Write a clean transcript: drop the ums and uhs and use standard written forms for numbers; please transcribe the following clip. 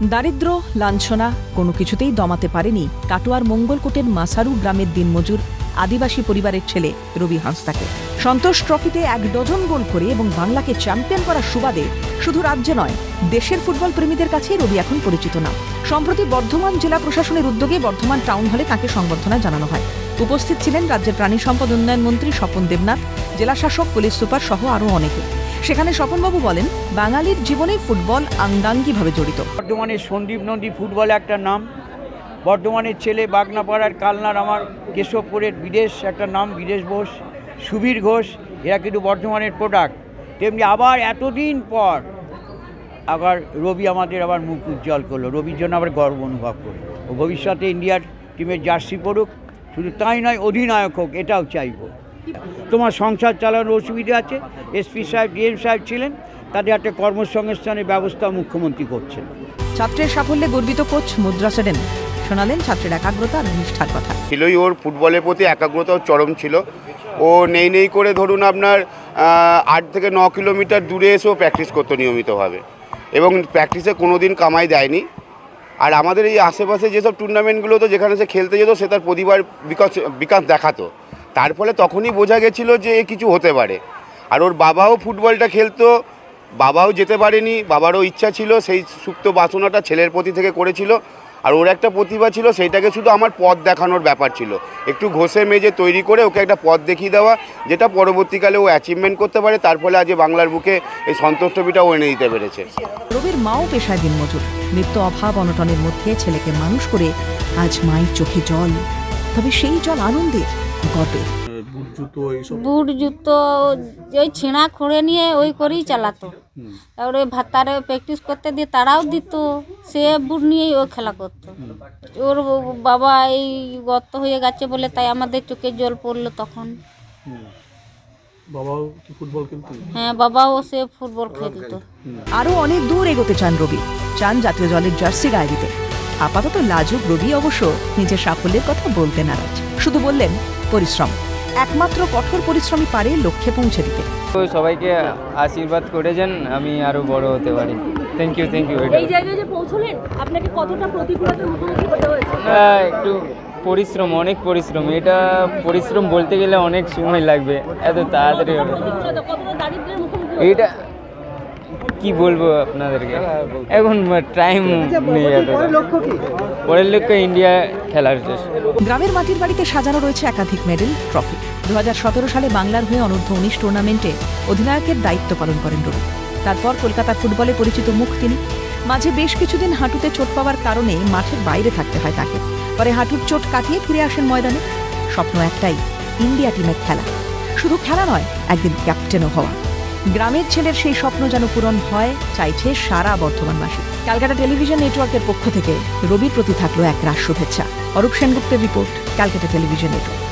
দারিদ্র্য লাঞ্ছনা কোনো কিছুতেই দমাতে পারেনি কাটোয়ার মঙ্গলকোটের মাসারু গ্রামের দিনমজুর আদিবাসী পরিবারের ছেলে রবি হাঁসদাকে। সন্তোষ ট্রফিতে 1 ডজন গোল করে এবং বাংলাকে চ্যাম্পিয়ন করার সুবাদে শুধু রাজ্যে নয়, দেশের ফুটবল প্রেমীদের কাছে রবি এখন পরিচিত নাম। সম্প্রতি বর্ধমান জেলা প্রশাসনের উদ্যোগে বর্ধমান টাউন হলে তাকে সংবর্ধনা জানানো হয়। উপস্থিত ছিলেন রাজ্যের প্রাণী সম্পদ উন্নয়ন মন্ত্রী স্বপন দেবনাথ, জেলা শাসক, পুলিশ সুপার সহ আরও অনেকে। সেখানে স্বপনবাবু বলেন, বাঙালির জীবনে ফুটবল আঙ্গাঙ্গিভাবে জড়িত। বর্ধমানের সন্দীপ নন্দী ফুটবল একটা নাম, বর্ধমানের ছেলে বাগনাপাড়ার কালনার আমার কেশবপুরের বিদেশ একটা নাম, বিদেশ ঘোষ, সুবীর ঘোষ, এরা কিন্তু বর্ধমানের প্রোডাক্ট। তেমনি আবার এতদিন পর আবার রবি আমাদের আবার মুখ উজ্জ্বল করলো। রবির জন্য আবার গর্ব অনুভব করি। ও ভবিষ্যতে ইন্ডিয়ার টিমের জার্সি পড়ুক, শুধু তাই নয় অধিনায়ক হোক, এটাও চাইব। তোমার সংসার চালানোর অসুবিধা আছে, এসপি সাহেব, ডিএম সাহেব ছিলেন, তাদের একটা কর্মসংস্থানের ব্যবস্থা মুখ্যমন্ত্রী করছেন। ছাত্রের সাফল্যে গর্বিত কোচ মুদ্রা সেন শোনালেন ছাত্রের একাগ্রতা আর নিষ্ঠার কথা। ছিলই ওর ফুটবলের প্রতি একাগ্রতাও চরম ছিল। ও নেই করে ধরুন আপনার 8 থেকে 9 কিলোমিটার দূরে এসেও প্র্যাকটিস করতো নিয়মিতভাবে, এবং প্র্যাকটিসে কোনো দিন কামাই দেয়নি। আর আমাদের এই আশেপাশে যেসব টুর্নামেন্টগুলো তো যেখানে সে খেলতে যেত, সে তার প্রতিবার বিকাশ দেখাতো। তার ফলে তখনই বোঝা গেছিলো যে কিছু হতে পারে। আর ওর বাবাও ফুটবলটা খেলতো, বাবাও যেতে পারেনি, বাবারও ইচ্ছা ছিল, সেই সুপ্ত বাসনাটা ছেলের প্রতি থেকে করেছিল। আর ওর একটা প্রতিভা ছিল, সেইটাকে শুধু আমার পথ দেখানোর ব্যাপার ছিল, একটু ঘষে মেজে তৈরি করে ওকে একটা পথ দেখিয়ে দেওয়া, যেটা পরবর্তীকালে ও অ্যাচিভমেন্ট করতে পারে। তার ফলে আজ বাংলার বুকে এই সন্তোষ ট্রফিটাও এনে দিতে পেরেছে। রবির মাও পেশায় দিনমজুর, নিত্য অভাব অনটনের মধ্যে ছেলেকে মানুষ করে আজ মায়ের চোখে জল, তবে সেই জল আনন্দের, গর্বের। বুট জুতো ওই ছেঁড়া খুঁড়ে নিয়ে ওই করেই চালাতো। তারপরে ভাতারে প্র্যাকটিস করতে দিয়ে তারাও দিত, সে বুট নিয়েই ও খেলা করতো। ওর বাবা এই গর্ত হয়ে গেছে বলে তাই আমাদের চোখে জল পড়লো তখন। বাবাও কি ফুটবল খেলতো? হ্যাঁ, বাবাও সে ফুটবল খেলতো। আরও অনেক দূর এগোতে চান রবি, চান জাতীয় দলের জার্সি গায়ে দিতে। আপাতত লাজুক রবি অবশ্য নিজের সাফল্যের কথা বলতে নারাজ, শুধু বললেন পরিশ্রম। একমাত্র কঠোর পরিশ্রমী পারে লক্ষ্যে পৌঁছে দিতে। সবাইকে আশীর্বাদ করেছেন আমি আরো বড় হতে পারি। Thank you. এই জায়গায় যে পৌঁছলেন, আপনাকে কতটা প্রতিকূলতার মুখোমুখি হতে হয়েছে? একটু পরিশ্রম, অনেক পরিশ্রম। এটা পরিশ্রম বলতে গেলে অনেক সময় লাগবে, এত তাড়াতাড়ি হবে। এটা কি বলবো আপনাদেরকে, এখন টাইম নেই। পরের লক্ষ্য ইন্ডিয়া খেলার। গ্রামের মাটির বাড়িতে সাজানো রয়েছে একাধিক মেডেল, ট্রফি। 2017 সালে বাংলার হয়ে অনূর্ধ্ব-19 টুর্নামেন্টে অধিনায়কের দায়িত্ব পালন করেন রবি। তারপর কলকাতার ফুটবলে পরিচিত মুখ তিনি। মাঝে বেশ কিছুদিন হাঁটুতে চোট পাওয়ার কারণে মাঠের বাইরে থাকতে হয় তাকে। পরে হাঁটুর চোট কাটিয়ে ফিরে আসেন ময়দানে। স্বপ্ন একটাই, ইন্ডিয়া টিমের খেলা। শুধু খেলা নয়, একদিন ক্যাপ্টেনও হওয়া। গ্রামের ছেলের সেই স্বপ্ন যেন পূরণ হয়, চাইছে সারা বর্ধমানবাসী। ক্যালকাটা টেলিভিশন নেটওয়ার্কের পক্ষ থেকে রবির প্রতি থাকলো একরাশ শুভেচ্ছা। অরূপ সেনগুপ্তের রিপোর্ট, ক্যালকাটা টেলিভিশন নেটওয়ার্ক।